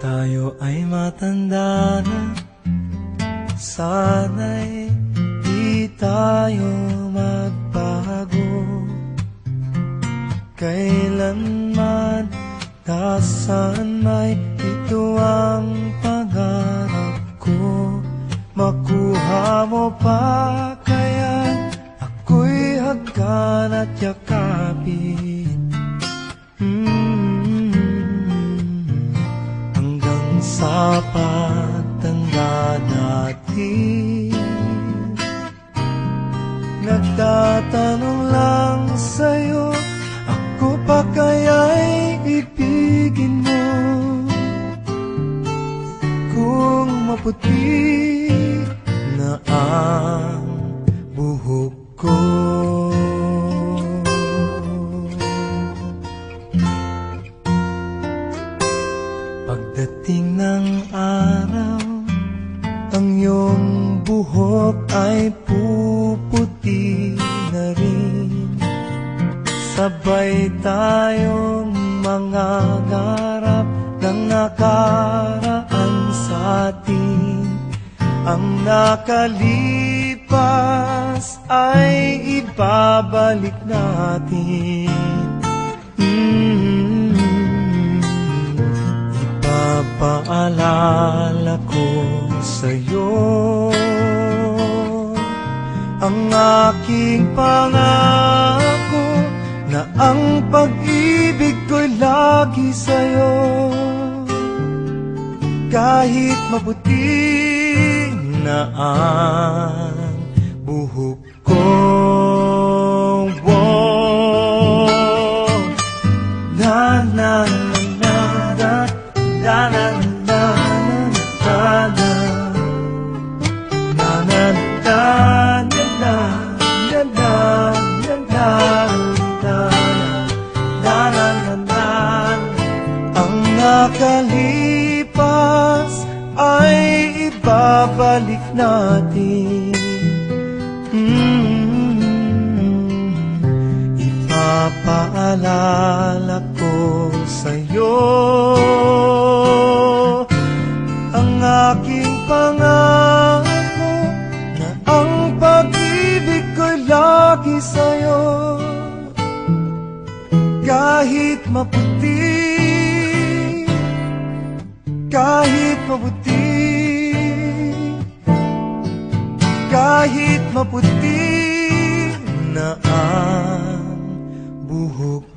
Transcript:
Tayo ay matanda na, sana'y di tayo magbago. Kailanman, nasaan may ito ang pangarap ko. Makuha mo pa kaya ako'y hagkan at yakapin. Hanggang sa pagtanda natin, nagtatanong lang sa'yo, ako pa kaya'y ibigin mo? Kung maputi na ang buhok ko, pagdating ng araw, ang iyong buhok ay puputi na rin. Sabay tayong mangangarap ng nakaraan sa atin. Ang nakalipas ay ibabalik natin. Ipapaalala ko sa'yo ang aking pangako, na ang pag-ibig ko'y lagi sa'yo. Kahit maputi na ang buhok ko, na na na na na na na na nakalipas ay ibabalik natin. Ipapaalala ko sa'yo ang aking pangako, na ang pag-ibig ko'y lagi sa'yo. Kahit maputi, kahit maputi, kahit maputi na ang buhok